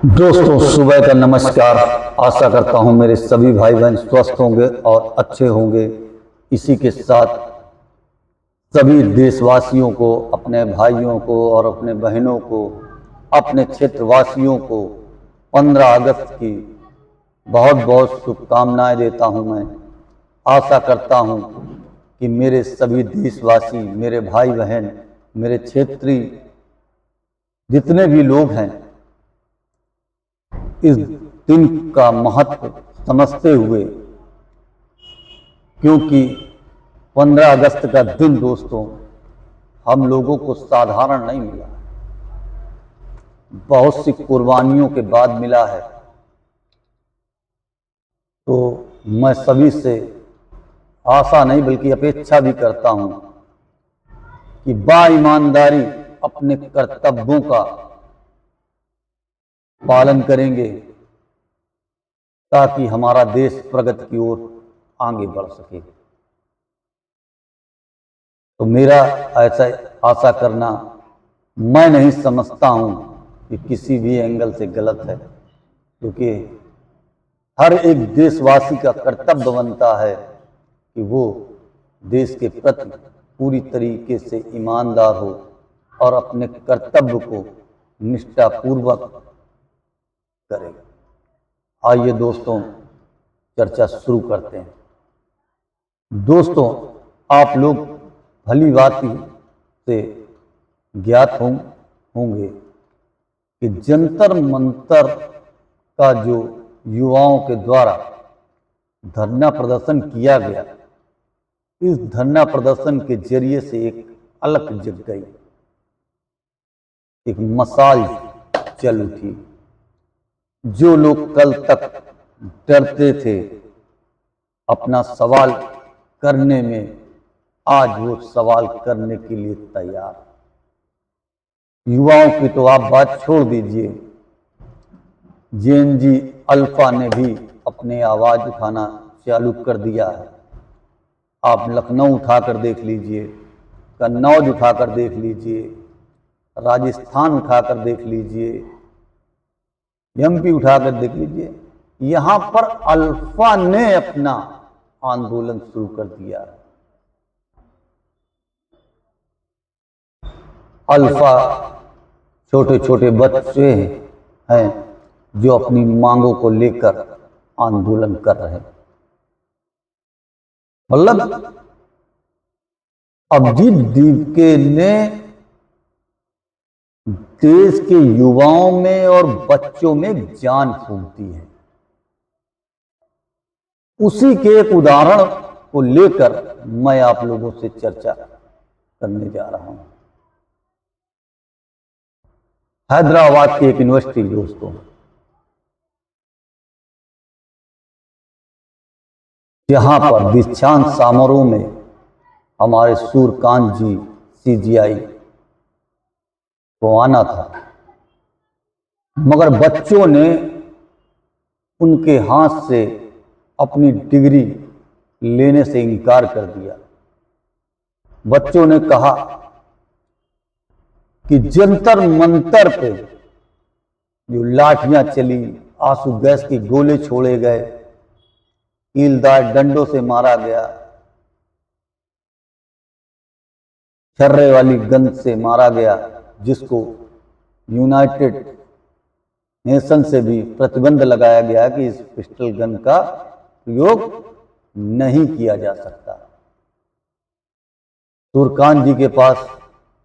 दोस्तों, सुबह का नमस्कार। आशा करता हूं मेरे सभी भाई बहन स्वस्थ होंगे और अच्छे होंगे। इसी के साथ सभी देशवासियों को, अपने भाइयों को और अपने बहनों को, अपने क्षेत्रवासियों को 15 अगस्त की बहुत बहुत शुभकामनाएं देता हूं। मैं आशा करता हूं कि मेरे सभी देशवासी, मेरे भाई बहन, मेरे क्षेत्रीय जितने भी लोग हैं इस दिन का महत्व समझते हुए, क्योंकि 15 अगस्त का दिन दोस्तों हम लोगों को साधारण नहीं मिला, बहुत सी कुर्बानियों के बाद मिला है। तो मैं सभी से आशा नहीं बल्कि अपेक्षा भी करता हूं कि ईमानदारी अपने कर्तव्यों का पालन करेंगे ताकि हमारा देश प्रगति की ओर आगे बढ़ सके। तो मेरा ऐसा आशा करना मैं नहीं समझता हूं कि किसी भी एंगल से गलत है, क्योंकि हर एक देशवासी का कर्तव्य बनता है कि वो देश के प्रति पूरी तरीके से ईमानदार हो और अपने कर्तव्य को निष्ठापूर्वक करे। आइए दोस्तों, चर्चा शुरू करते हैं। दोस्तों, आप लोग भली भांति से ज्ञात होंगे कि जंतर मंतर का जो युवाओं के द्वारा धरना प्रदर्शन किया गया, इस धरना प्रदर्शन के जरिए से एक अलख जग गई, एक मशाल जल उठी। जो लोग कल तक डरते थे अपना सवाल करने में, आज वो सवाल करने के लिए तैयार। युवाओं की तो आप बात छोड़ दीजिए, जेएनजी अल्फा ने भी अपने आवाज उठाना चालू कर दिया है। आप लखनऊ उठाकर देख लीजिए, कन्नौज उठाकर देख लीजिए, राजस्थान उठाकर देख लीजिए, एमपी उठाकर देख लीजिए, यहां पर अल्फा ने अपना आंदोलन शुरू कर दिया। अल्फा छोटे छोटे बच्चे हैं जो अपनी मांगों को लेकर आंदोलन कर रहे हैं। मतलब अभिजीत दीपके ने देश के युवाओं में और बच्चों में जान फूंक दी है। उसी के एक उदाहरण को लेकर मैं आप लोगों से चर्चा करने जा रहा हूं। हैदराबाद की एक यूनिवर्सिटी दोस्तों, जहां पर दीक्षांत समारोह में हमारे सूर्यकांत जी सीजीआई को आना था, मगर बच्चों ने उनके हाथ से अपनी डिग्री लेने से इनकार कर दिया। बच्चों ने कहा कि जंतर मंतर पे जो लाठियां चली, आंसू गैस के गोले छोड़े गए, कीलदार डंडों से मारा गया, छर्रे वाली गन से मारा गया, जिसको यूनाइटेड नेशन से भी प्रतिबंध लगाया गया कि इस पिस्टल गन का प्रयोग नहीं किया जा सकता। सूर्यकांत जी के पास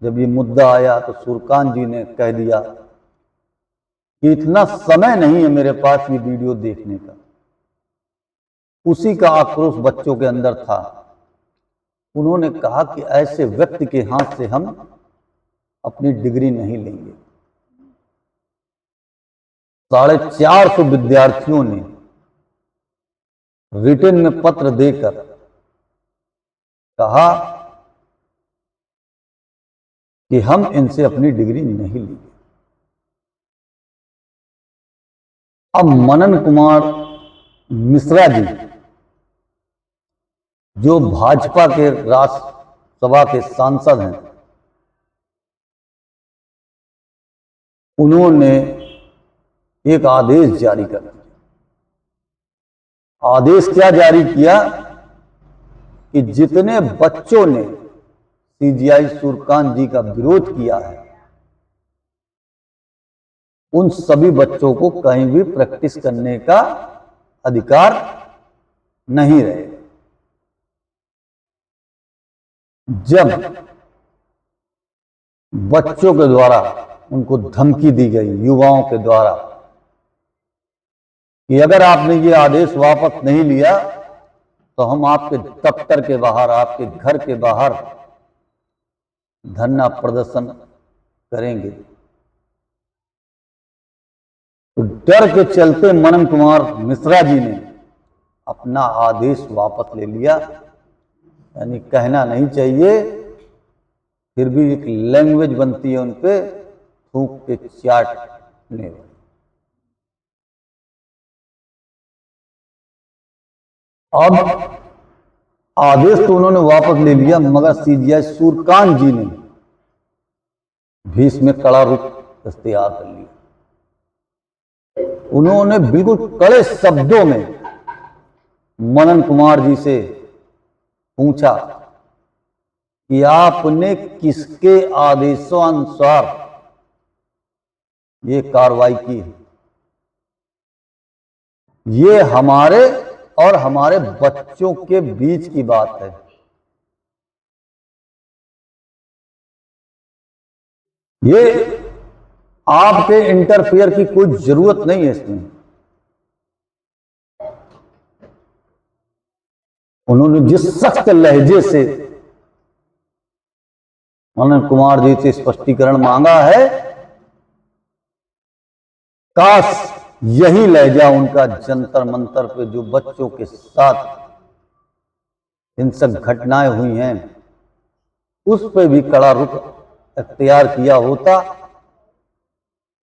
जब ये मुद्दा आया तो सूर्यकांत जी ने कह दिया कि इतना समय नहीं है मेरे पास ये वीडियो देखने का। उसी का आक्रोश बच्चों के अंदर था। उन्होंने कहा कि ऐसे व्यक्ति के हाथ से हम अपनी डिग्री नहीं लेंगे। 450 विद्यार्थियों ने रिटन में पत्र देकर कहा कि हम इनसे अपनी डिग्री नहीं लेंगे। अब मनन कुमार मिश्रा जी, जो भाजपा के राज्यसभा के सांसद हैं, उन्होंने एक आदेश जारी कर दिया। आदेश क्या जारी किया कि जितने बच्चों ने सीजीआई सूर्यकांत जी का विरोध किया है, उन सभी बच्चों को कहीं भी प्रैक्टिस करने का अधिकार नहीं रहे। जब बच्चों के द्वारा उनको धमकी दी गई, युवाओं के द्वारा, कि अगर आपने ये आदेश वापस नहीं लिया तो हम आपके दफ्तर के बाहर, आपके घर के बाहर धरना प्रदर्शन करेंगे, तो डर के चलते मनन कुमार मिश्रा जी ने अपना आदेश वापस ले लिया। यानी कहना नहीं चाहिए, फिर भी एक लैंग्वेज बनती है उन पे थूक के चाटने वाली। अब आदेश तो उन्होंने वापस ले लिया, मगर सीजीआई सूर्यकांत जी ने भी इसमें कड़ा रुख इख्तियार कर लिया। उन्होंने बिल्कुल कड़े शब्दों में मनन कुमार जी से पूछा कि आपने किसके आदेशानुसार ये कार्रवाई की है? ये हमारे और हमारे बच्चों के बीच की बात है। ये आपके इंटरफेयर की कोई जरूरत नहीं है इसमें। उन्होंने जिस सख्त लहजे से मनन कुमार जी से स्पष्टीकरण मांगा है, काश यही लहजा उनका जंतर मंतर पे जो बच्चों के साथ हिंसक घटनाएं हुई हैं उस पे भी कड़ा रुख अख्तियार किया होता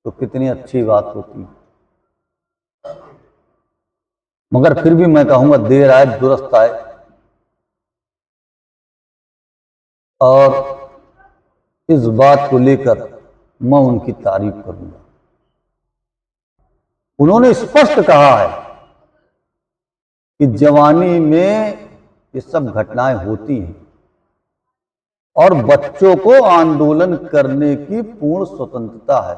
तो कितनी अच्छी बात होती। मगर फिर भी मैं कहूंगा देर आए दुरुस्त आए, और इस बात को लेकर मैं उनकी तारीफ करूंगा। उन्होंने स्पष्ट कहा है कि जवानी में ये सब घटनाएं होती हैं और बच्चों को आंदोलन करने की पूर्ण स्वतंत्रता है,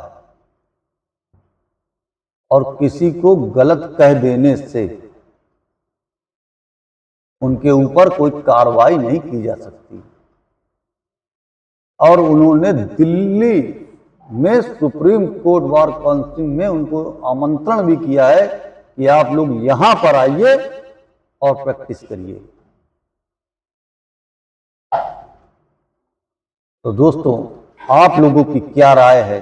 और किसी को गलत कह देने से उनके ऊपर कोई कार्रवाई नहीं की जा सकती। और उन्होंने दिल्ली में सुप्रीम कोर्ट बार काउंसिल में उनको आमंत्रण भी किया है कि आप लोग यहां पर आइए और प्रैक्टिस करिए। तो दोस्तों, आप लोगों की क्या राय है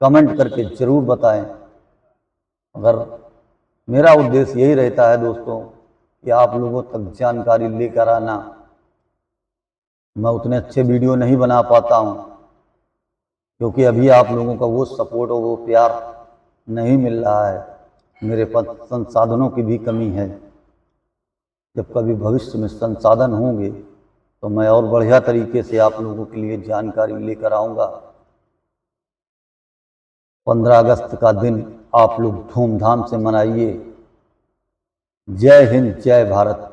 कमेंट करके जरूर बताएं। अगर मेरा उद्देश्य यही रहता है दोस्तों कि आप लोगों तक जानकारी लेकर आना। मैं उतने अच्छे वीडियो नहीं बना पाता हूं क्योंकि अभी आप लोगों का वो सपोर्ट और वो प्यार नहीं मिल रहा है। मेरे पास संसाधनों की भी कमी है। जब कभी भविष्य में संसाधन होंगे तो मैं और बढ़िया तरीके से आप लोगों के लिए जानकारी लेकर आऊँगा। 15 अगस्त का दिन आप लोग धूमधाम से मनाइए। जय हिंद, जय भारत।